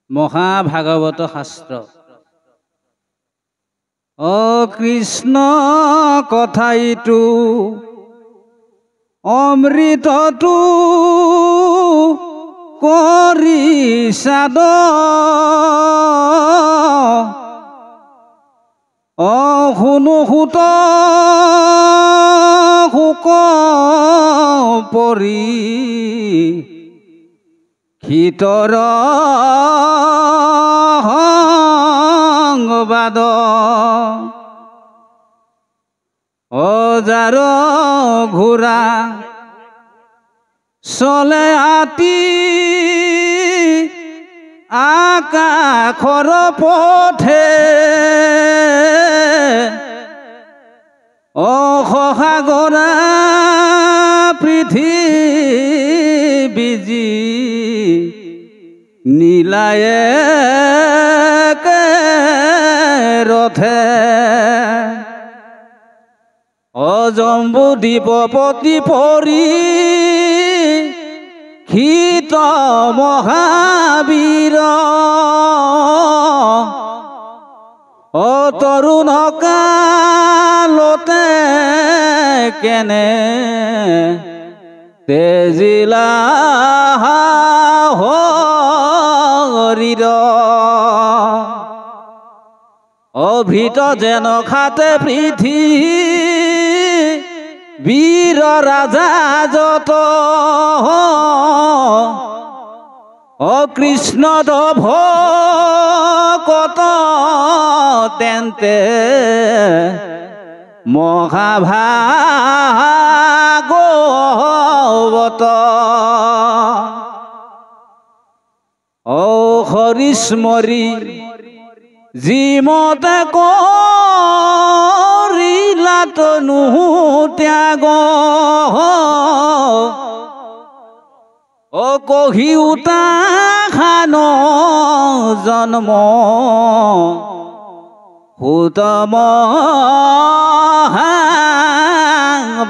মহাভাগৱত শাস্ত্ৰ। অ কৃষ্ণ কথাইটো অমৃতটো কৰি সাদ, অ শুনো সুত শুক পৰি ভিতৰ সংবাদ, অজাৰ ঘোঁৰা চলে আতি আকাশৰ পথে, অসাগৰা পৃথিৱী নীলায়ে ৰথে, অজম্বু দ্বীপপতি পৰি ক্ষিত মহাবীৰ, অ তৰুণ কালতে কেনে তেজিলা হৰিৰ, অভৃত যেন খাতে পৃথিৱীৰ ৰাজা যত, অকৃষ্ণ ভকত তেন্তে মহাভাগৱত, অ হৰিস্মৰি যিমতে কৰিলা তনু ত্যাগ, অ কহিউতা খান জন্ম সুতম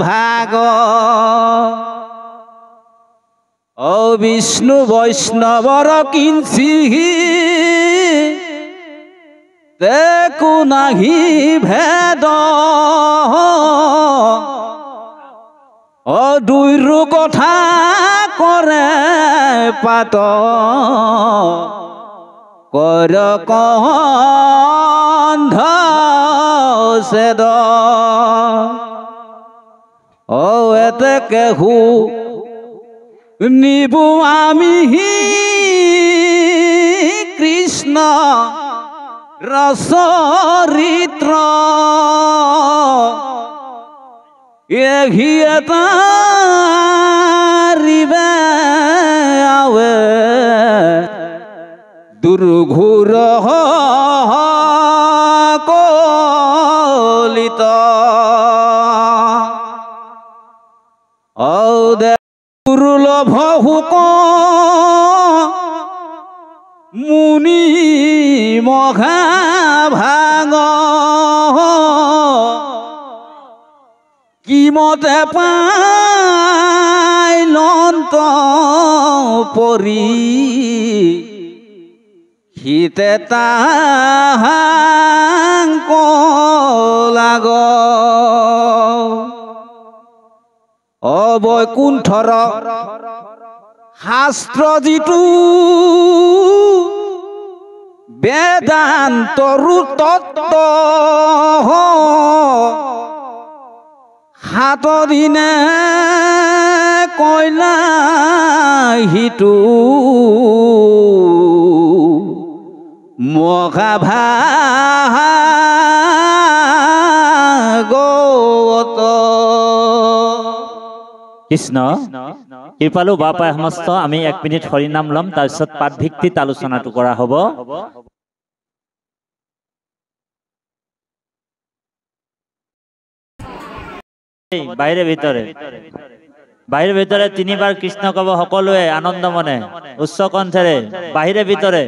ভাগ, অ বিষ্ণু বৈষ্ণৱৰ কিঞ্চি তেকো নাহি ভেদ, অ দুইৰো কথা কৰে পাত, কৰ কন্ধ ছেদ, অ এতেকে নিবু আমি কৃষ্ণ ৰচৰিত্ৰ, এহি এটাৰিবে আৱে দুৰ্ঘোৰ কলিত, দুৰ্লভ হুক মুনি মহাভাগ, কিমতে পাই লন্ত পৰি হিতে তাহাং লাগ, অবৈকুণ্ঠৰ শাস্ত্ৰ যিটো বেদান্তৰু তত্ত্ব, সাত দিনে কইলা হিতু মহাভাগৱত। কৃষ্ণ কৃপালু বাপাই সমস্ত আমি 1 মিনিট হৰিনাম লম, তাৰপিছত পাঠ ভিত্তিত আলোচনাটো কৰা হ'ব। বাইৰে ভিতৰে বাইৰে ভিতৰে 3 বাৰ কৃষ্ণ কব, সকলোৱে আনন্দ মনে উচ্চ কণ্ঠেৰে বাহিৰে ভিতৰে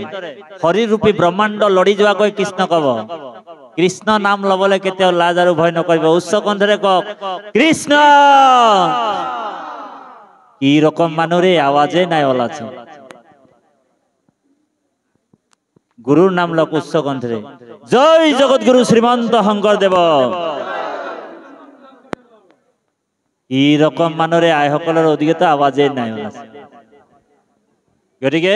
হৰিৰূপী ব্ৰহ্মাণ্ড লৰি যোৱাকৈ কৃষ্ণ কব। কৃষ্ণ নাম লবলৈ কেতিয়াও লাজ আৰু ভয় নকৰিব। উচ্চ কণ্ঠেৰে কওক কৃষ্ণ কি ৰকম মানুৰে আওয়াজে নাই ওলাছে গুৰুৰ নাম লোক উচ্চ কণ্ঠে জয় জগৎগুৰু শ্ৰীমন্ত শংকৰদেৱ ই ৰকম মানুৰে আই সকলেৰ অধিকতা আওয়াজে নাই ওলাছে গতিকে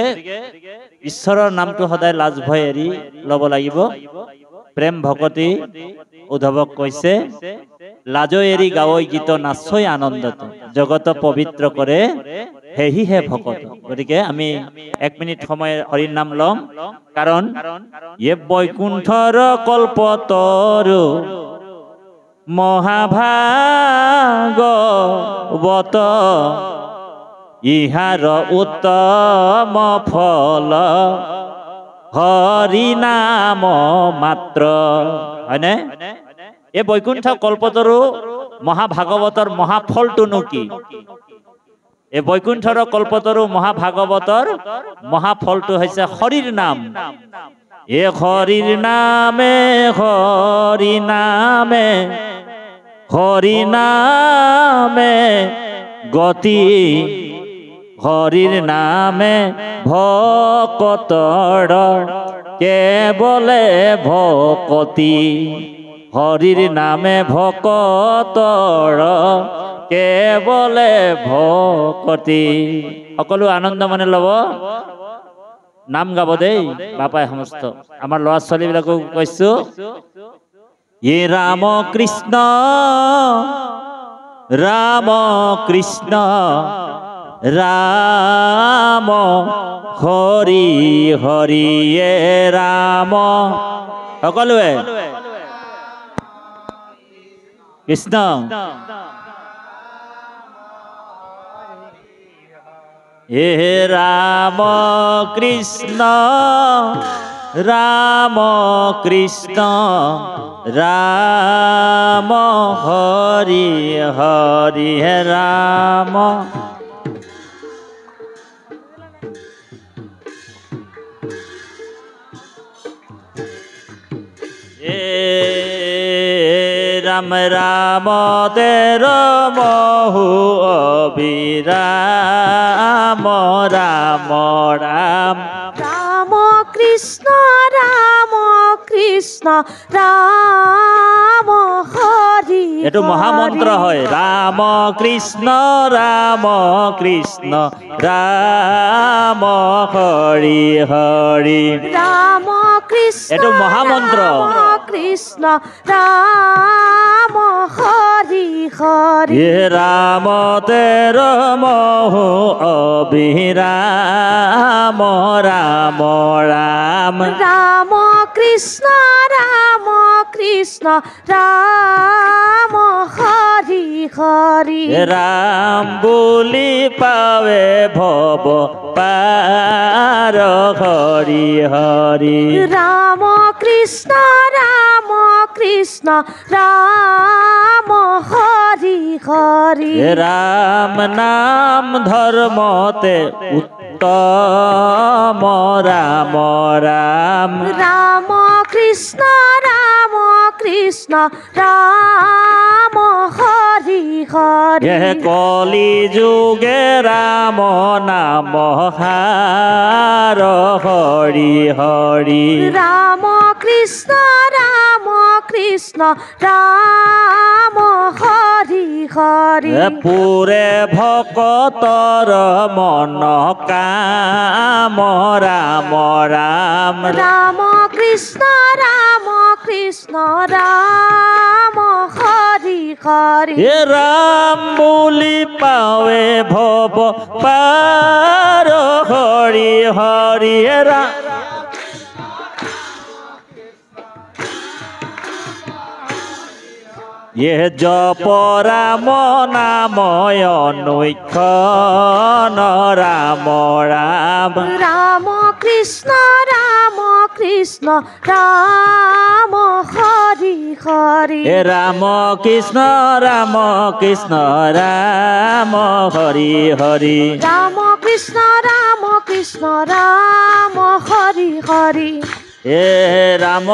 ঈশ্বৰৰ নামটো সদায় লাজ ভয় এৰি ল'ব লাগিব প্ৰেম ভকতি উদ্ধৱক কৈছে লাজ এৰি গাৱৈ গীত নাচৈ আনন্দত জগত পবিত্ৰ কৰে হেহিহে ভকত গতিকে আমি 1 মিনিট সময় হৰিৰ নাম লম কাৰণ এ বৈকুণ্ঠৰ কল্পতৰু মহাভাগৱত ইহাৰ উত্তম ফল হৰি নাম মাত্ৰ হয়নে এই বৈকুণ্ঠ কল্পতৰু মহাভাগৱতৰ মহাফলটোনো কি এই বৈকুণ্ঠৰ কল্পতৰু মহাভাগৱতৰ মহাফলটো হৈছে হৰিৰ নাম এ হৰিৰ নামে হৰি নামে হৰি নামে গতি হরির নামে ভকতর কেবলে ভকতি হরির নামে ভকতর কেবলে ভকতি সকলো আনন্দ মনে লব নাম গাব দেই বাপাই সমস্ত আমাৰ ল'ৰা ছোৱালীবিলাকক কৈছো এ ৰাম কৃষ্ণ ৰাম কৃষ্ণ ৰাম হৰি হৰি এ ৰাম সকলোৱে কৃষ্ণ হে রাম কৃষ্ণ রাম কৃষ্ণ রাম হরি হরি হে রাম রাম রাম তের মহু অবিরাম রাম রাম রাম কৃষ্ণ রাম হরি এটো মহামন্ত্র হয় রাম কৃষ্ণ রাম কৃষ্ণ রাম হরি হরি রাম কৃষ্ণ এটো মহামন্ত্র কৃষ্ণ রাম হরি হরি হে রাম তের মহু অবিরাম রাম রাম রাম কৃষ্ণ রাম হরি হরি রাম বুলি পাবে ভব পার হরি হরি রাম কৃষ্ণ রাম হরি হরি রাম নাম ধর্মতে উত্তম রাম রাম রাম কৃষ্ণ রাম হরি হরি এ কলি যুগে রাম নাম হার হরি হরি রাম কৃষ্ণ রাম হরি হরি পুরে ভকতর মন কাম রাম রাম রাম কৃষ্ণ রাম হরি হরি হে রাম বুলি পাৱে ভব পার হরি হরি হে রাম এ জপ রাম নাময় নৈক্ষণ রাম রাম রাম কৃষ্ণ রাম হরি হরি হে রাম কৃষ্ণ রাম হরি হরি রাম কৃষ্ণ রাম হরি হরি হে রাম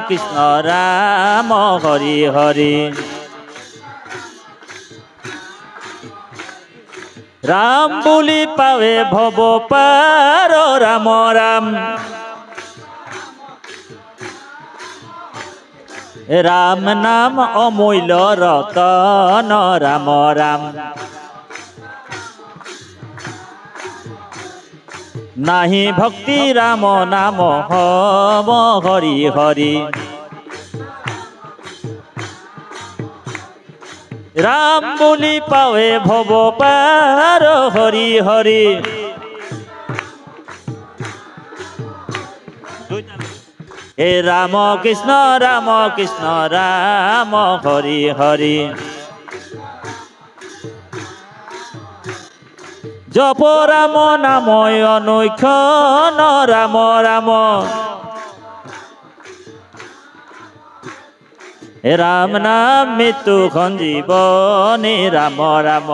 কৃষ্ণ রাম হরি হরি রাম বুলি পাৱে ভৱ পাৰ ৰাম ৰাম ৰাম নাম অমূল্য ৰতন ৰাম ৰাম নাহি ভক্তি ৰাম নাম হম হৰি হৰি ৰাম বুলি পাৱে ভৱ পাৰ হৰি হৰি হে রাম কৃষ্ণ রাম হরি হরি জপ রাম নাম অনুক্ষণ রাম রাম হে রাম নাম মৃত্যু সঞ্জীবনী রাম রাম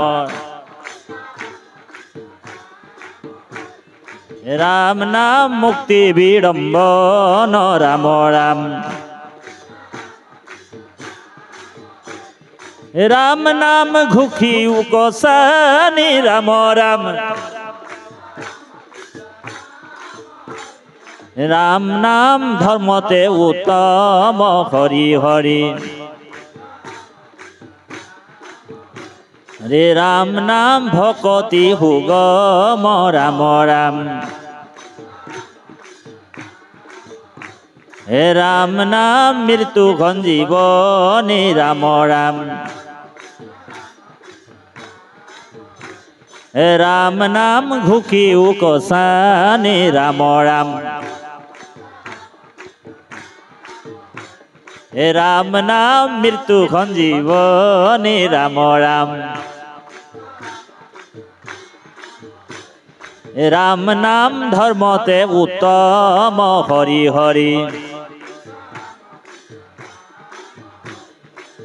রাম নাম মুক্তি বিড়ম্বন রাম রাম রাম নাম ঘুখি উকসানি রাম রাম রাম নাম ধর্মতে উত্তম হরি হরি রে রাম নাম ভকতি হুগম রাম রাম হে রাম নাম মৃত্যু সঞ্জীবনী রাম রাম হে রাম নাম ঘুখি উকসানি রাম রাম হে রাম নাম মৃত্যু সঞ্জীবনী রাম রাম হে রাম নাম ধর্মতে উত্তম হরি হরি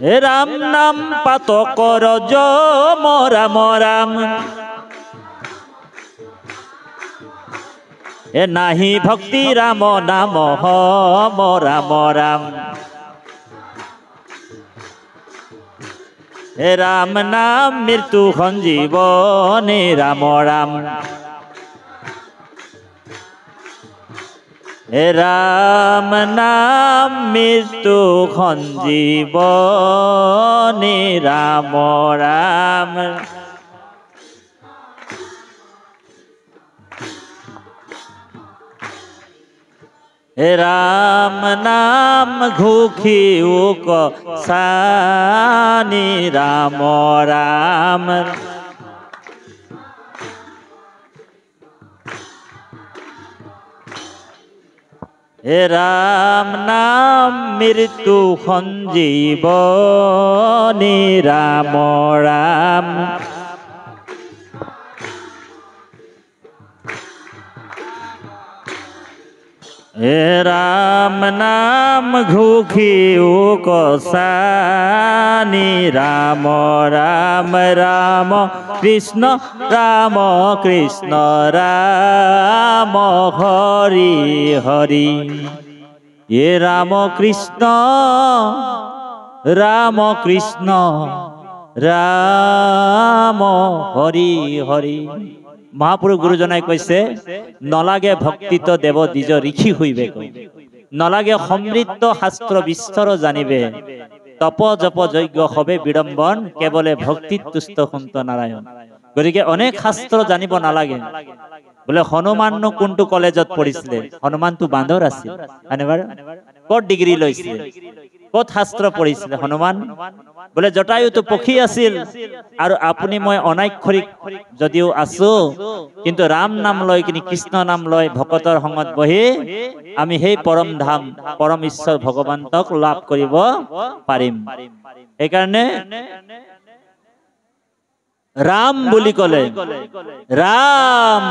হে রাম নাম পাতকর যম রাম রাম হে নাহি ভক্তি রাম নাম হম রাম রাম হে রাম নাম মৃত্যু সঞ্জীবনী রাম রাম হে রাম নাম মৃত্যু সঞ্জীবনী রাম রাম হে রাম নাম ঘুখি উকসানি রাম রাম হে রাম নাম মৃত্যু সঞ্জীবনী রাম রাম হে রাম নাম ঘুখি উকসানি রাম রাম রাম কৃষ্ণ রাম কৃষ্ণ রাম হরি হরি হে রাম কৃষ্ণ রাম হরি হরি মহাপুৰুষ গুৰুজনাই কৈছে নলাগে ভক্তিত দেৱ দ্বিজ ঋষি হইবে নলাগে সমৃদ্ধ শাস্ত্ৰ বিস্তৰ জানিবে তপ জপ যজ্ঞ হবে বিড়ম্বন কেৱলে ভক্তিত তুষ্ট সন্ত নাৰায়ণ গতিকে অনেক শাস্ত্ৰ জানিব নালাগে বোলে হনুমাননো কোনটো কলেজত পঢ়িছিলে হনুমানটো বান্দৰ আছিল ক'ত ডিগ্ৰী লৈছিলে ক'ত শাস্ত্ৰ পঢ়িছিলে হনুমান বোলে জটায়ুটো পক্ষী আছিল আৰু আপুনি মই অনাক্ষৰিক যদিও আছো কিন্তু ৰাম নাম লৈ কিনি কৃষ্ণ নাম লৈ ভকতৰ সংগত বহি আমি সেই পৰম ধাম পৰম ঈশ্বৰ ভগৱন্তক লাভ কৰিব পাৰিম এইকাৰণে ৰাম বুলি ক'লে ৰাম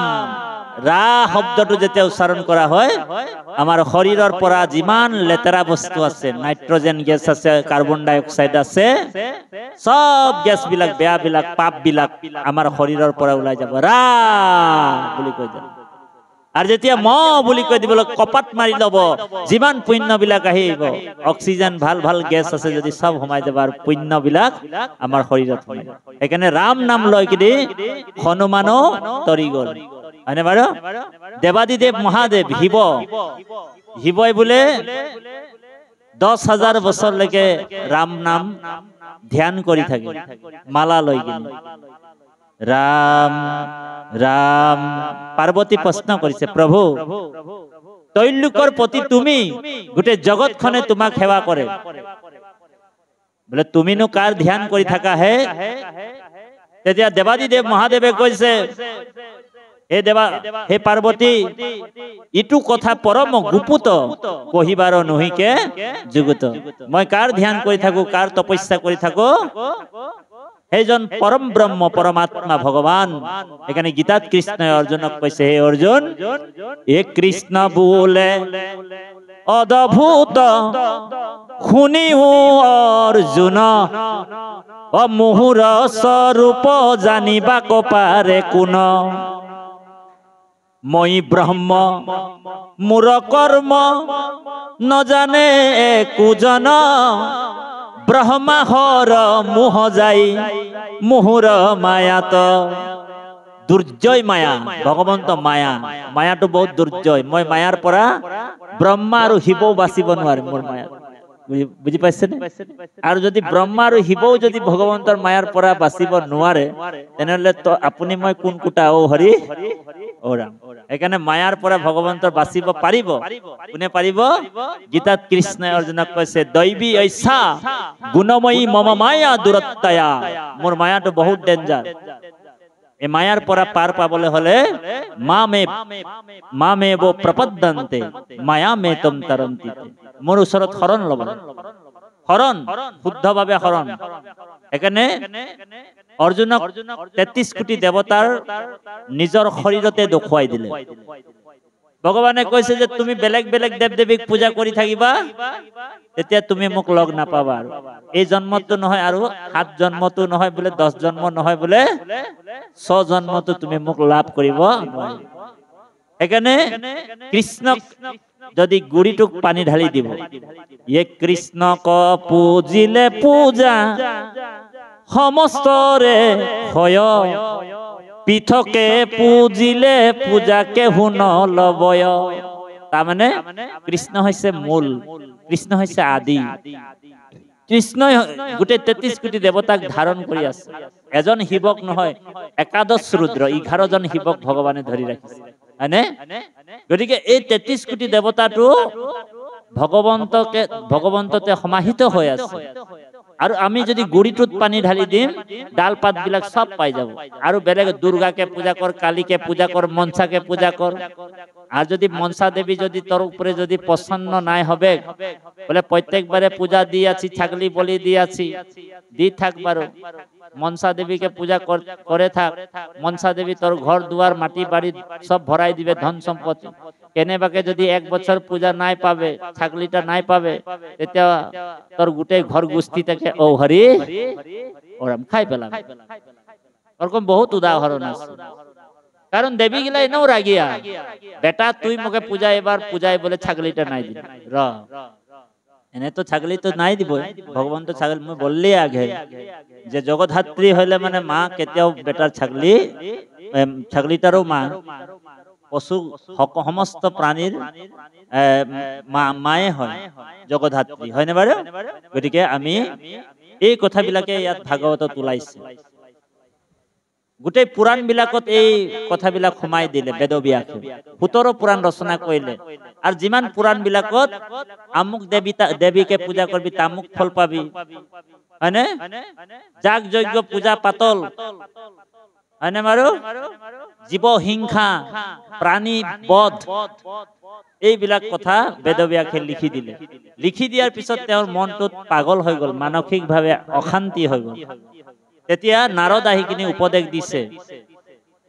ৰা শব্দটো যেতিয়া উচ্চাৰণ কৰা হয় আমাৰ শৰীৰৰ পৰা যিমান লেতেৰা বস্তু আছে নাইট্ৰজেন গেছ আছে কাৰ্বন ডাই অক্সাইড আছে সব গেছ বিলাক বেয়া বিলাক পাপ বিলাক আমাৰ শৰীৰৰ পৰা ওলাই যাব ৰা বুলি কৈ যায় আৰু যেতিয়া ম বুলি কৈ দিবলৈ কপাত মাৰি ল'ব যিমান পুণ্যবিলাক আহিব অক্সিজেন ভাল ভাল গেছ আছে যদি সব সোমাই যাব আৰু পুণ্যবিলাক আমাৰ শৰীৰত সোমাই যাব সেইকাৰণে ৰাম নাম লৈ কিনি হনুমানো তৰি গ'ল হয়নে বাৰু দেৱাদিদেৱ মহাদেৱ শিৱই বোলে 10,000 বছৰলৈকে ৰাম নাম ধ্যান কৰি থাকে মালা লৈ কিনি ৰাম ৰাম পাৰ্বতী প্ৰশ্ন কৰিছে প্ৰভু তৈলোকৰ প্ৰতি তুমি গোটেই জগতখনে তোমাক সেৱা কৰে বোলে তুমিনো কাৰ ধ্যান কৰি থাকা হে তেতিয়া দেৱাদিদেৱ মহাদেৱে কৈছে হে পাৰ্বতী ইটো কথা পৰম গুপুত কহিবাৰ নহিকে যুগুত মই কাৰ ধ্যান কৰি থাকো কাৰ তপস্যা কৰি থাকো সেইজন পৰম ব্ৰহ্ম পৰমাত্মা ভগৱান এখানে গীতাত কৃষ্ণই অৰ্জুনক কৈছে হে অৰ্জুন এ কৃষ্ণ বোলে অদ্ভুত শুনিও অৰ্জুন অমুহুৰ স্বৰূপ জানিবা কপাৰে কোন মই ব্ৰহ্ম মোৰ কৰ্ম নজানে একোজন ব্ৰহ্মাহৰ মোহ যাই মোহৰ মায়াত দুৰ্জয় মায়া ভগৱন্ত মায়াটো বহুত দুৰ্জয় মই মায়াৰ পৰা ব্ৰহ্মা আৰু শিৱও বাচিব নোৱাৰিম মোৰ মায়া বুজি পাইছেনে আৰু যদি ব্ৰহ্মা আৰু শিৱও যদি ভগৱন্তৰ মায়াৰ পৰা বাচিব নোৱাৰে তেনেহলে তো আপুনি মই কোন কুটা ও হৰি ও ৰাম এখানে মায়াৰ পৰা ভগৱন্তৰ বাচিব পাৰিব কোনে পাৰিব গীতাত কৃষ্ণই অৰ্জুনক কৈছে দৈবী ঐছা গুণময়ী মম মায়া দুৰত্তয়া মোৰ মায়াটো বহুত ডেঞ্জাৰ এই মায়াৰ পৰা পাৰ পাবলৈ হলে মামেব প্ৰপদ্যন্তে মায়া মে তম তৰন্তি মোৰ ওচৰত শৰণ ল'ব শৰণ শুদ্ধভাৱে শৰণ এখানে অৰ্জুনক 33 কোটি দেৱতাৰ নিজৰ শৰীৰতে দেখুৱাই দিলে ভগৱানে কৈছে যে তুমি বেলেগ বেলেগ দেৱ দেৱীক পূজা কৰি থাকিবা তেতিয়া তুমি মোক লগ নাপাবা আৰু এই জন্মটো নহয় আৰু 7 জন্মটো নহয় বোলে 10 জন্ম নহয় বোলে 6 জন্মটো তুমি মোক লাভ কৰিব এখানে কৃষ্ণক যদি গুৰিটোক পানী ঢালি দিব এ কৃষ্ণক পূজিলে পূজা সমস্তৰে হয় পৃথকে পূজিলে পূজাকে হুন লবয় তাৰমানে কৃষ্ণ হৈছে মূল কৃষ্ণ হৈছে আদি কৃষ্ণই গোটেই 33 কোটি দেৱতাক ধাৰণ কৰি আছে এজন শিৱক নহয় একাদশ ৰুদ্ৰ 11 জন শিৱক ভগৱানে ধৰি ৰাখিছে হয়নে গতিকে এই 33 কোটি দেৱতাটো ভগৱন্ততে সমাহিত হৈ আছে আৰু আমি যদি গুৰিটোত পানী ঢালি দিম ডাল পাত বিলাক সব পাই যাব আৰু বেলেগ দুৰ্গাকে পূজা কৰ কালীকে পূজা কৰ মনসাকে পূজা কৰ আর যদি মনসা দেবী যদি তোর উপরে যদি প্রসন্ন নাই হবে বলে প্রত্যেকবারে পূজা দিয়াছি ছাগলি বলি দিয়াছি দি থাক বারো মনসা দেবীকে পূজা করে থাক মনসা দেবী তোর ঘর দুয়ার মাটি বাড়ি সব ভরাই দিবে ধন সম্পত্তি কেনেবাকে যদি 1 বছর পূজা নাই পাবে ছাগলিটা নাই পাবে তেতিয়া তোর গোটে ঘর গুস্তি থেকে ও হরি ওরম খাই পেলাবে ওরকম বহুত উদাহরণ আছে কারণ দেবী গিলা এনেও রাগিয়া বেটা তুই মোকে পূজা এবার পূজায় বলে ছাগলিটা নাই দিবি র এনে তো ছাগলি তো নাই দিব ভগবান তো ছাগল মই বললি আগে যে জগদ্ধাত্রী হইলে মানে মা কেতিয়াও বেটার ছাগলিটারও মা পশু সমস্ত প্রাণীর মায়ে হয় জগদ্ধাত্রী হয় না বাৰু গতিকে আমি এই কথাবিলাকে ইয়াত ভাগৱতত ওলাইছে গোটেই পুৰাণ বিলাকত এই কথাবিলাক সোমাই দিলে বেদব্যাসে 17 পুৰাণ ৰচনা কৰিলে আৰু যিমান পুৰাণ বিলাকত আমুক দেৱীকে পূজা কৰিবি তামুক ফল পাবি হয়নে যাগ যজ্ঞ পূজা পাতল হয়নে বাৰু জীৱ হিংসা প্ৰাণী বধ এইবিলাক কথা বেদব্যাসে লিখি দিলে লিখি দিয়াৰ পিছত তেওঁৰ মনটোত পাগল হৈ গল মানসিকভাৱে অশান্তি হৈ গল তেতিয়া নাৰদ আহি কিনি উপদেশ দিছে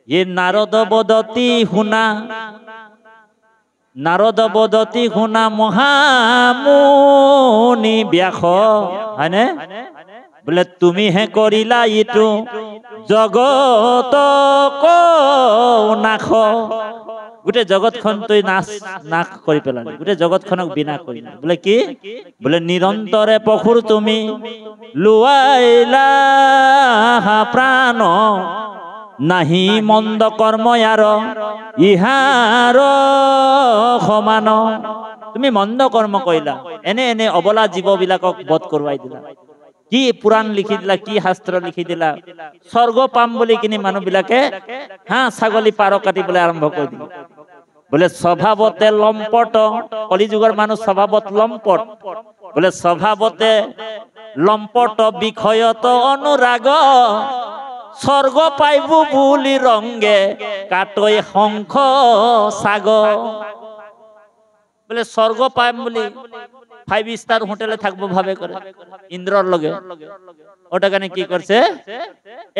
ये नारद बदती हुना महामुनि ब्यास है बोले तुमी हे करिला इटू जगत को नाश গোটে জগতখন তুই নাশ কৰি পেলালি, গোটে জগতখনক বিনাশ কৰিলি। বোলে কি? বোলে নিৰন্তৰে পশুৰ তুমি লুৱাইলা প্ৰাণ, নাহি মন্দ কৰ্ম ইয়াৰ ইহাৰ সমান। তুমি মন্দ কৰ্ম কৰিলা, এনে এনে অবলা জীৱবিলাকক বধ কৰোৱাই দিলা। কি পুৰাণ লিখি দিলা, কি শাস্ত্ৰ লিখি দিলা। স্বৰ্গ পাম বুলি কিনি মানুহ বিলাকে হাঁহ ছাগলী পাৰ কাটিবলৈ আৰম্ভ কৰি দিলে। বোলে স্বভাৱতে লম্পট, কলিযুগৰ মানুহ স্বভাৱত লম্পট। বোলে স্বভাৱতে লম্পট বিষয়ত অনুৰাগ, স্বৰ্গ পাইব বুলি ৰংগে কাটৈ শংখ সাগ। বলে স্বর্গ পাইম বলি 5 স্টার হোটেলে থাকবো ভাবে করে ইন্দ্রর লগে। ওটা কানে কি করছে?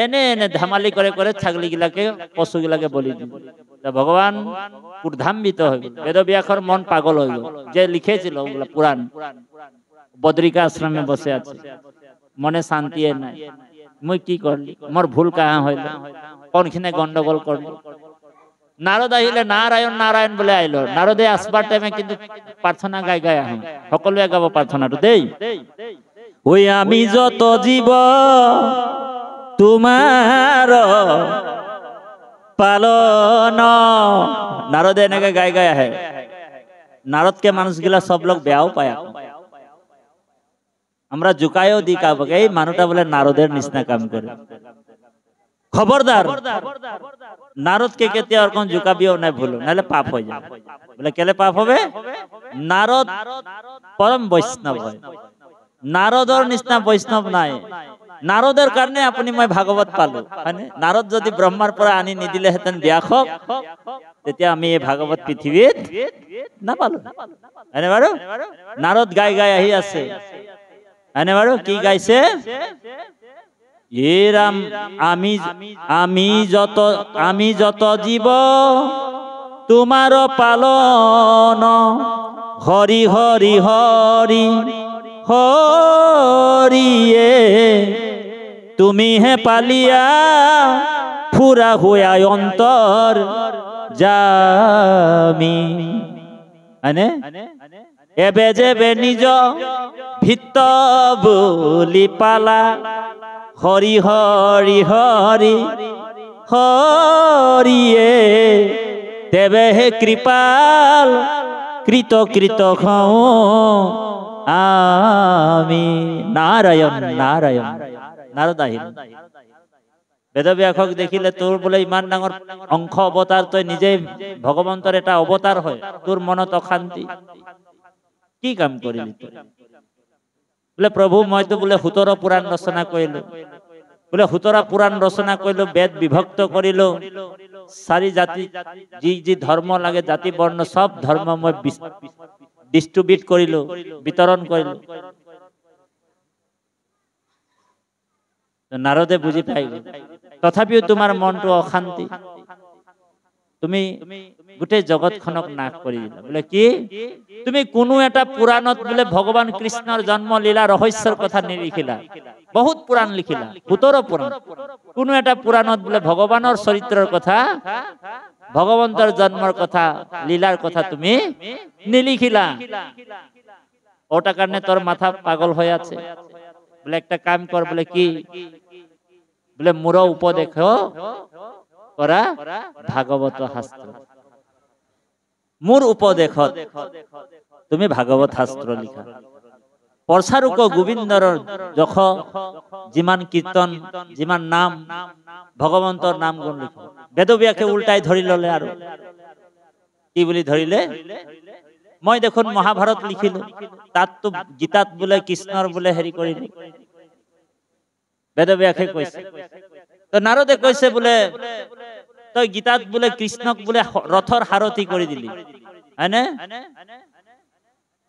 এনে এনে ধামালি করে করে ছাগলি গিলাকে পশু গিলাকে বলি দিল। ভগবান উর্ধাম্বিত হয়ে গেল, বেদব্যাসর মন পাগল হয়ে গেল। যে লিখেছিল ওগুলা পুরাণ, বদ্রিকা আশ্রমে বসে আছে, মনে শান্তি নাই। মুই কি করলি, মোর ভুল কাহা হইল, কোনখানে গন্ডগোল করলি। নারদ আহিলে নারায়ণ নারায়ণ বলে আইলো। নারদে আসবার টাইমে কিন্তু প্রার্থনা গাই গাই আহ, সকলে গাব প্রার্থনাটা দেই। ওই আমি যত জীব তোমার পালন, নারদে এনেকে গাই গাই আহে। নারদকে মানুষগুলা সব লোক বেয়াও পায়। আমরা জুকায়ও দি কাবকে এই মানুষটা বলে নারদের নিচিনা কাম করে। খবরদার নারদকে কেতে আর কোন জুকাবিও না ভুলো, নাহলে পাপ হয়ে যাবে। বলে কেলে পাপ হবে? নারদ পরম বৈষ্ণব হয়, নারদর নিচিনা বৈষ্ণব নাই। নারদের কারণে আপনি মই ভাগবত পালো। নারদ যদি ব্রহ্মার পরে আনি নিদিলে হেতেন ব্যাসক, তেতিয়া আমি এই ভাগবত পৃথিবীত না পালো। এনে বারো নারদ গাই গাই আহি আছে। এনে বারো কি গাইছে? রাম আমি যত জীব তোমার পালন, হরি হরি হরি হরিয়ে তুমি হে পালিয়া ফুরা হুয়া অন্তর জামি। এবে যেবে নিজ ভিত্ত বলি পালা, হরি হরি হরি হরিয়ে তেবে হে কৃপাল কৃত কৃত খাও আমি। নারায়ণ নারায়ণ। নারদ আহিল। বেদব্যাসক দেখিলে তোর বলে ইমান ডাঙর অংশ অবতার, তই নিজেই ভগবন্তর এটা অবতার হয়, তোর মনত অশান্তি, কি কাম কৰিলি তই? বলে প্রভু মই তো বলে 17 পুরাণ রচনা করিল। বলে 17 পুরাণ রচনা করিল, বেদ বিভক্ত করিল, 4 জাতি যি যি ধর্ম লাগে জাতি বর্ণ সব ধর্ম মই ডিস্ট্রিবিউট করিল, বিতরণ করিল। নারদে বুঝি পাইল, তথাপিও তোমার মনটো অশান্তি, তুমি গোটেই জগতখনক নাশ কৰি দিলা। বলে কি? তুমি কোনো এটা পুৰাণত বোলে ভগবান কৃষ্ণৰ জন্ম লীলা ৰহস্যৰ কথা নিলিখিলা। বহুত পুৰাণ লিখিলা, 17 পুৰাণ। কোনো এটা পুৰাণত বোলে ভগবানৰ চৰিত্ৰৰ কথা, ভগবন্তৰ জন্মৰ কথা, লীলাৰ কথা তুমি নিলিখিলা। ওটা কারণে তোর মাথা পাগল হয়ে আছে। বলে একটা কাম কর। বলে কি? বলে মোর উপদেশ করা ভাগবত শাস্ত্র। মোর উপদেশত তুমি ভাগবত শাস্ত্র লিখা। পরশারুক গোবিন্দর যখ যিমান কীর্তন, যিমান নাম, ভগবন্তর নাম গুণ লিখ। বেদব্যাসে উল্টাই ধরি ললে। আর কি বলি ধরিলে? মই দেখুন মহাভারত লিখিলো, তাত তো গীতাত বোলে কৃষ্ণর বোলে হেৰি কৰিলি। বেদব্যাসে কৈছে। তো নারদে কৈছে বোলে তই গীতাত বোলে কৃষ্ণক বোলে রথর সারথি করে দিলি, হয়নে?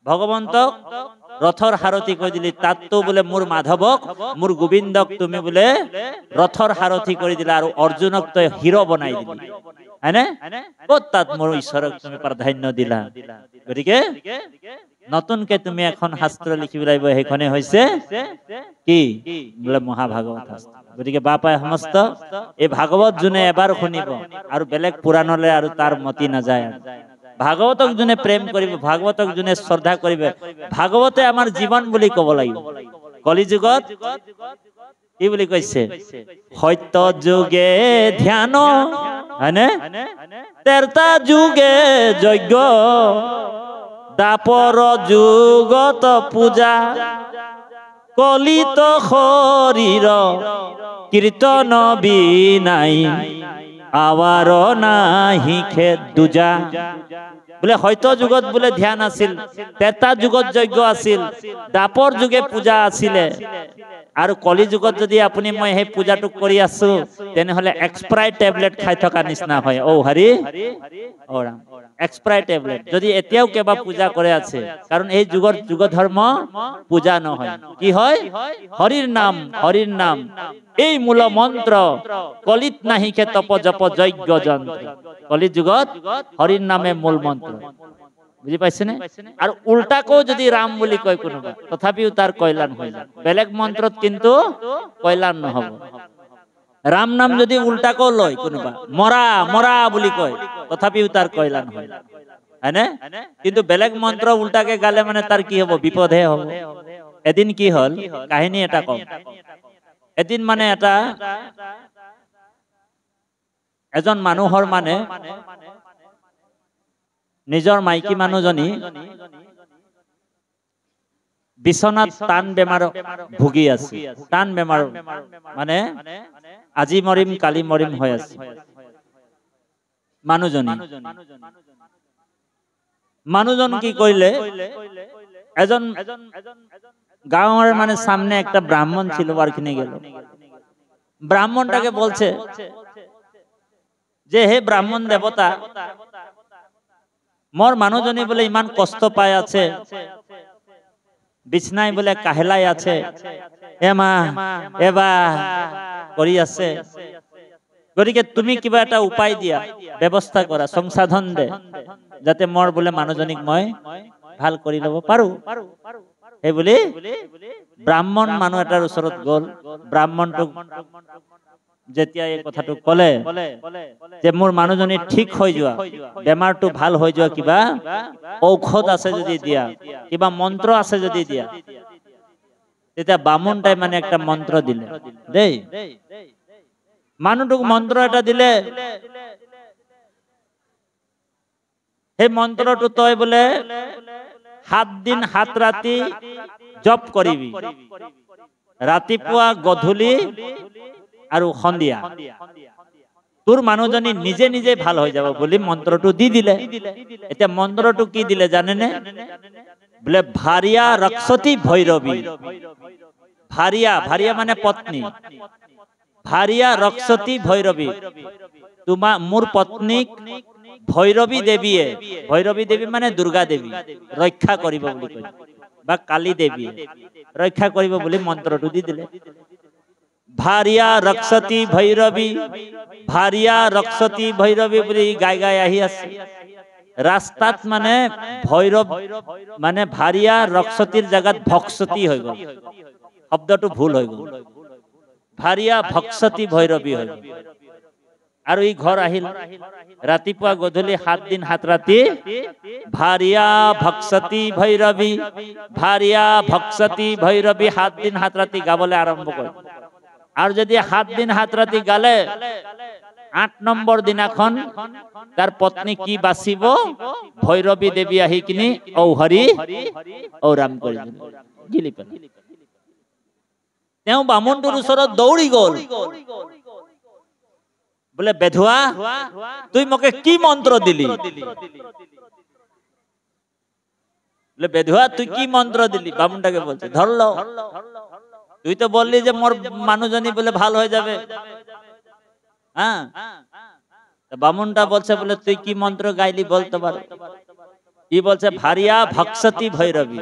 ভগবন্তক রথর সারথি করে দিলি। তাত তো বোলে মোর মাধবক, মোর গোবিন্দক তুমি বোলে রথর সারথি করে দিলা, আর অর্জুনক তই হিরো বনাই দিলি, হয়নে? কত তাত মোর ঈশ্বরক তুমি প্রাধান্য দিলা। গতিকে নতুনকে তুমি এখন শাস্ত্র লিখিব লাগিব, সেইখনে হৈছে কি? বোলে মহাভাগবত শাস্ত্ৰ। গতিকে বাপাই সমস্ত এই ভাগৱত যোনে এবাৰ শুনিব আৰু বেলেগ পুৰাণলৈ আৰু তাৰ মতি নাযায়। ভাগৱতক যোনে প্ৰেম কৰিব, ভাগৱতক যোনে শ্ৰদ্ধা কৰিব, ভাগৱতে আমাৰ জীৱন বুলি ক'ব লাগিব। কলি যুগত কি বুলি কৈছে? সত্য যুগে ধ্যান, হয়নে? তেৰতা যুগে যজ্ঞ, দাপৰ যুগত পূজা, কলিত শৰীৰ কীৰ্তন বিনাই, আৱাৰ নাহি খেদ দুজা। বোলে সত্য যুগত বোলে ধ্যান আছিল, তেতা যুগত যজ্ঞ আছিল, দাপৰ যুগে পূজা আছিলে, আৰু কলি যুগত যদি আপুনি মই সেই পূজাটো কৰি আছো, তেনেহলে এক্সপ্ৰাই টেবলেট খাই থকা নিচিনা হয়। ও হৰি ও ৰাম, এক্সপ্ৰাই টেবলেট যদি এতিয়াও কেবা পূজা কৰে আছে, কাৰণ এই যুগৰ যুগ ধৰ্ম পূজা নহয়, কি হয়? হৰিৰ নাম, হৰিৰ নাম এই মূল মন্ত্ৰ। কলিত নাহিকে তপ জপ যজ্ঞ যন্ত্র, কলি যুগত হরির নামে মূল মন্ত্র। বুঝি পাইছেনে? আর উল্টাকেও যদি রাম বুলি কয় কোনোবা, তথাপিও তার কল্যাণ হয়ে যায়। বেলেগ মন্ত্রত কিন্তু কল্যাণ নহব। রাম নাম যদি উল্টাকেও লয় কোনোবা, মরা মরা বুলি কয়, তথাপিও তার কল্যাণ হয়, হয়নে? কিন্তু বেলেগ মন্ত্র উল্টাকে গালে মানে তার কি হব? বিপদে হব। এদিন কি হল, কাহিনী এটা কম। এদিন মানে এটা এজন মানুহৰ মানে নিজৰ মাইকী মানুহজনী বিছনাত টান বেমাৰ ভুগি আছে। টান বেমাৰ মানে আজি মৰিম কালি মৰিম হৈ আছে মানুহজন কি কৰিলে, এজন গাঁৱৰ মানে সামনে একটা ব্রাহ্মণ ছিল, বারখানে গেল। ব্রাহ্মণটাকে বলছে যে হে ব্রাহ্মণ দেবতা, মোর মানুহজনী বলে ইমান কষ্ট পাই আছে, বিছনায় বলে কাহেলাই আছে, এমা এবা কৰি আছে, গতিকে তুমি কিবা এটা উপায় দিয়া, ব্যৱস্থা কৰা, সংসাধন দে, যাতে মোৰ বলে মানুহজনীক মই ভাল কৰি লব পাৰো। এই বুলি ব্ৰাহ্মণ মানুহ এটাৰ ওচৰত গল। ব্ৰাহ্মণটোক যেতিয়া এই কথাটো কলে যে মোৰ মানুহজনী ঠিক হৈ যোৱা, বেমাৰটো ভাল হৈ যোৱা কিবা ঔষধ আছে যদি দিয়া, কিবা মন্ত্ৰ আছে যদি দিয়া, তেতিয়া বামুণটাই মানে একটা মন্ত্ৰ দিলে দেই। মানুহটোক মন্ত্ৰ এটা দিলে, সেই মন্ত্ৰটো তই বোলে 7 দিন 7 ৰাতি জপ কৰিবি, ৰাতিপুৱা গধূলি আৰু সন্ধিয়া, তোৰ মানুহজনী নিজে নিজে ভাল হৈ যাব বুলি মন্ত্ৰটো দি দিলে। এতিয়া মন্ত্ৰটো কি দিলে জানেনে? বোলে ভাৰিয়া ৰক্ষতি ভৈৰৱী। ভাৰিয়া, ভাৰিয়া মানে পত্নী, ভাৰিয়া ৰক্ষতি ভৈৰৱী, তোমাৰ মোৰ পত্নীক ভৈৰৱী দেৱীয়ে, ভৈৰৱী দেৱী মানে দুৰ্গা দেৱী, ৰক্ষা কৰিব বুলি কয়, বা কালী দেৱী ৰক্ষা কৰিব বুলি মন্ত্ৰটো দি দিলে। ভাৰিয়া ৰক্ষতি ভৈৰৱী, ভাৰিয়া ৰক্ষতি ভৈৰৱী বুলি গাই গাই আহি আছে ৰাস্তাত। মানে ভৈৰৱ মানে ভাৰিয়া ৰক্ষতিৰ জাগাত ভক্ষতি হৈ গল, শব্দটো ভুল হৈ গল, ভাৰিয়া ভক্ষতি ভৈৰৱী হৈ গল। আৰু ই ঘৰ আহিল, ৰাতিপুৱা গধূলি 7 দিন 7 ৰাতি ভাৰিয়া ভক্ষতি ভৈৰৱী, ভাৰিয়া ভক্ষতি ভৈৰৱী 7 দিন 7 ৰাতি গাবলৈ আৰম্ভ কৰে। আৰু যদি 7 দিন 7 ৰাতি গালে, 8 নম্বৰ দিনাখন তাৰ পত্নী কি বাচিব? ভৈৰৱী দেৱী আহি কিনি ঔ হৰি ঔ ৰাম কৰি গিলি পেলাল। তেওঁ বামুণটোৰ ওচৰত দৌৰি গল, বোলে বেধুৱা তুই মোকে কি মন্ত্ৰ দিলি? বোলে বেধুয়া তুই কি মন্ত্র দিলি? বামুনটাকে বলছে ধরল, তুই তো বললি যে মোর মানুষজনই বলে ভালো হয়ে যাবে। হ্যাঁ, বামুনটা বলছে বলে তুই কি মন্ত্র গাইলি বলতে পারো? কি বলছে? ভারিয়া ভক্ষতি ভৈরবী,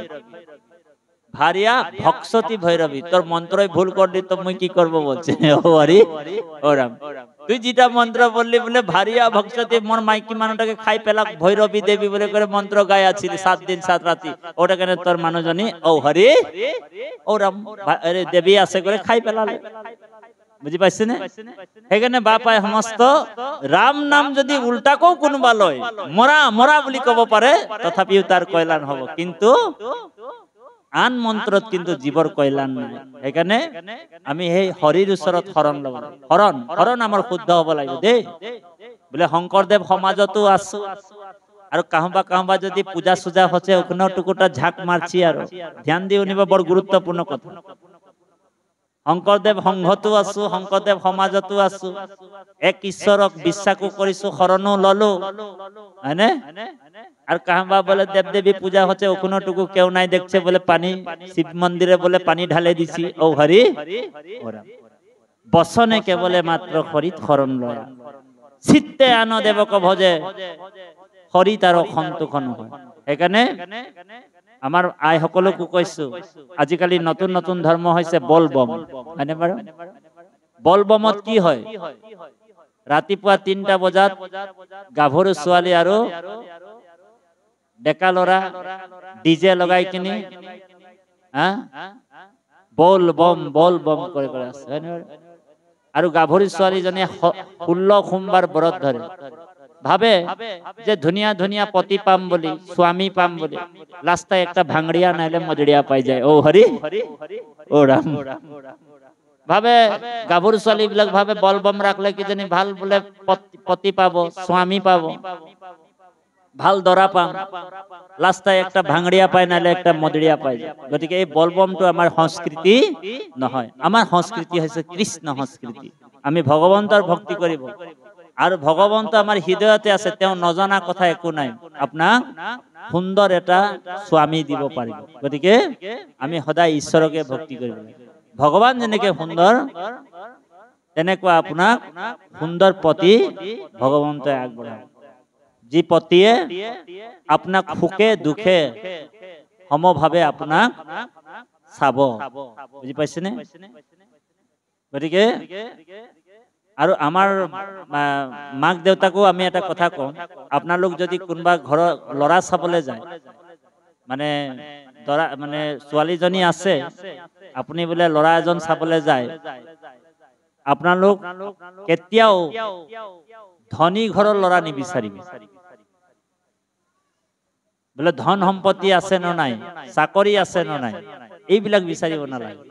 ভারিয়া ভক্ষতি ভৈরবী। তোর মন্ত্রই ভুল করলি তো মুই কি করবো বলছে। ও হরি ও রাম, তুই যেটা মন্ত্র বললি বলে ভারিয়া ভক্ষতি, মোর মাইকি মানুষটাকে খাই পেলাক ভৈরবী দেবী বলে করে মন্ত্র গায়ে আছিলি 7 দিন 7 রাতি, ওটা কেন তোর মানুষজনী ও হরি ও রাম দেবী আছে করে খাই পেলালে। বুজি পাইছেনে? সেইকাৰণে বাপাই সমস্ত ৰাম নাম যদি উল্টাকো কোনোবা লয় মৰা মৰা বুলি ক'ব পাৰে, তথাপিও তাৰ কল্যাণ হ'ব, কিন্তু আন মন্ত্ৰত কিন্তু জীৱৰ কল্যাণ নাই। সেইকাৰণে আমি সেই হৰিৰ ওচৰত শৰণ ল'ব লাগিব। শৰণ আমাৰ শুদ্ধ হ'ব লাগিব দেই। বোলে শংকৰদেৱ সমাজতো আছো, আৰু কাহবা যদি পূজা চূজা হচ্ছে ওখানেও টুকুটা ঝাঁক মাৰছি, আৰ ধ্যান দিয়ে নিব, বড় গুৰুত্বপূৰ্ণ কথা। শংকৰদেৱ সংঘতো আছো, শংকৰদেৱ সমাজতো আছো, এক ঈশ্বৰক বিশ্বাসো কৰিছো, শৰণো ললো, হয়নে? আর কাহবা বলে দেব দেবী পূজা হচ্ছে ওখানে টুকু কেউ নাই দেখছে, বলে পানি শিব মন্দিরে বলে পানি ঢালে দিছি, ও হরি বসনে কেবলে মাত্র হরিত শরণ লয়া, চিত্তে আনো দেবক ভজে, হৰি তাৰ সন্তোষণ হয়। সেইকাৰণে আমাৰ আই সকলকো কৈছো, আজিকালি নতুন নতুন ধৰ্ম হৈছে বলবম, হয়নে বাৰু? বলবমত কি হয়? ৰাতিপুৱা 3টা বজাত গাভৰু ছোৱালী আৰু ডেকা ল'ৰা ডিজে লগাই কিনি বল বম কৰি আছে, হয়নে? আৰু গাভৰু ছোৱালীজনীয়ে 16 সোমবাৰ ব্ৰত ধৰে, ভাবে যে ধুনীয়া ধুনীয়া পতি পাম বুলি, স্বামী পাম বুলি, লাস্টে একটা ভাঙড়িয়া নাইলে মজড়িয়া পাই যায়, ও হরি ও রাম। ভাবে গাভৰু ছোৱালী বিলাক ভাবে বলবম ৰাখলে কিজানি ভাল বোলে পতি পাব, স্বামী পাব, ভাল দৰা পাম, লাস্টে একটা ভাঙড়িয়া পায় নাইলে একটা মজড়িয়া পাই যায়। গতিকে এই বলবমটো আমাৰ সংস্কৃতি নহয়, আমাৰ সংস্কৃতি হৈছে কৃষ্ণ সংস্কৃতি। আমি ভগৱন্তৰ ভক্তি কৰিব, আৰু ভগৱন্ত আমাৰ হৃদয়তে আছে, তেওঁ নজনা কথা একো নাই, আপোনাক সুন্দৰ এটা স্বামী দিব পাৰিব। গতিকে আমি সদায় ঈশ্বৰকে ভক্তি কৰিব লাগে। ভগৱান যেনেকে সুন্দৰ, তেনেকুৱা আপোনাক সুন্দৰ পতি ভগৱন্তই আগবঢ়ায়, যি পতিয়ে আপোনাক সুখে দুখে সমভাৱে আপোনাক চাব। বুজি পাইছেনে? গতিকে আৰু আমাৰ মাক দেউতাকো আমি এটা কথা কওঁ, আপোনালোক যদি কোনোবা ঘৰৰ ল'ৰা চাবলৈ যায়, মানে দৰা মানে ছোৱালীজনী আছে, আপুনি বোলে ল'ৰা এজন চাবলৈ যায়, আপোনালোক কেতিয়াও ধনী ঘৰৰ ল'ৰা নিবিচাৰিব। বোলে ধন সম্পত্তি আছে নে নাই, চাকৰি আছে নে নাই, এইবিলাক বিচাৰিব নালাগে।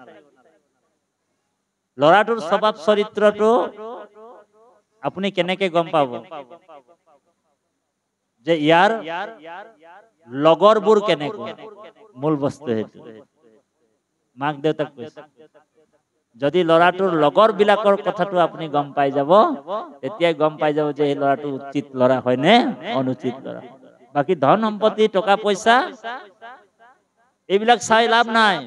ল'ৰাটোৰ স্বভাৱ চৰিত্ৰটো আপুনি কেনেকে গম পাব যে ইয়াৰ লগৰবোৰ কেনেকুৱা? মূল বস্তু সেইটো। মাক দেউতাক কৈছে, যদি ল'ৰাটোৰ লগৰ বিলাকৰ কথাটো আপুনি গম পাই যাব, তেতিয়াই গম পাই যাব যে এই ল'ৰাটো উচিত ল'ৰা হয় নে অনুচিত ল'ৰা। বাকী ধন সম্পত্তি টকা পইচা এইবিলাক চাই লাভ নাই।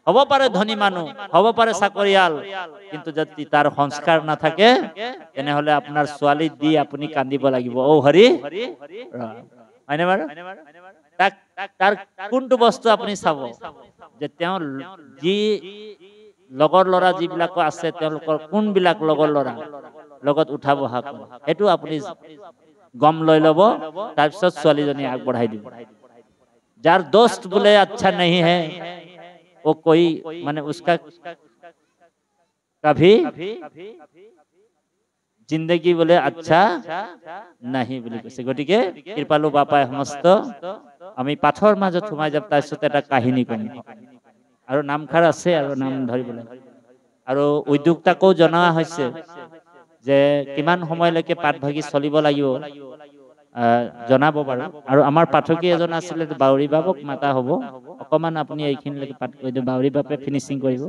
হ'ব পাৰে ধনী মানুহ, হ'ব পাৰে চাকৰিয়াল, কিন্তু যদি তাৰ সংস্কাৰ নাথাকে, তেনেহলে আপোনাৰ ছোৱালী দি আপুনি কান্দিব লাগিব, ও হৰি হয়নে বাৰু? তাৰ কোনটো বস্তু আপুনি চাব যে তেওঁ যি লগৰ ল'ৰা যিবিলাক আছে, তেওঁলোকৰ কোনবিলাক লগৰ ল'ৰা লগত উঠা বহা কৰে, সেইটো আপুনি গম লৈ ল'ব, তাৰপিছত ছোৱালীজনী আগবঢ়াই দিব। যাৰ দোস্ত বোলে আচ্ছা नहीं है, वो कोई माने उसका कभी जिंदगी बोले अच्छा नहीं বুলি কৈছে। গতিকে কৃপালু বাপাই সমস্ত আমি পাঠৰ মাজত সোমাই যাম, তাৰপিছত এটা কাহিনী কম, আৰু নামখাৰ আছে আৰু নাম ধৰিব লাগে। আৰু উদ্যোক্তাকো জনোৱা হৈছে যে কিমান সময়লৈকে পাঠ ভাগি চলিব লাগিব, জনাব বাৰু। আৰু আমাৰ পাঠকী এজন আছিলে, বাউৰী বাবক মাতা হ'ব, অকমান আপুনি এইখিনিলৈকে পাঠ কৰি দিওঁ, বাউৰী বাপে ফিনিচিং কৰিব।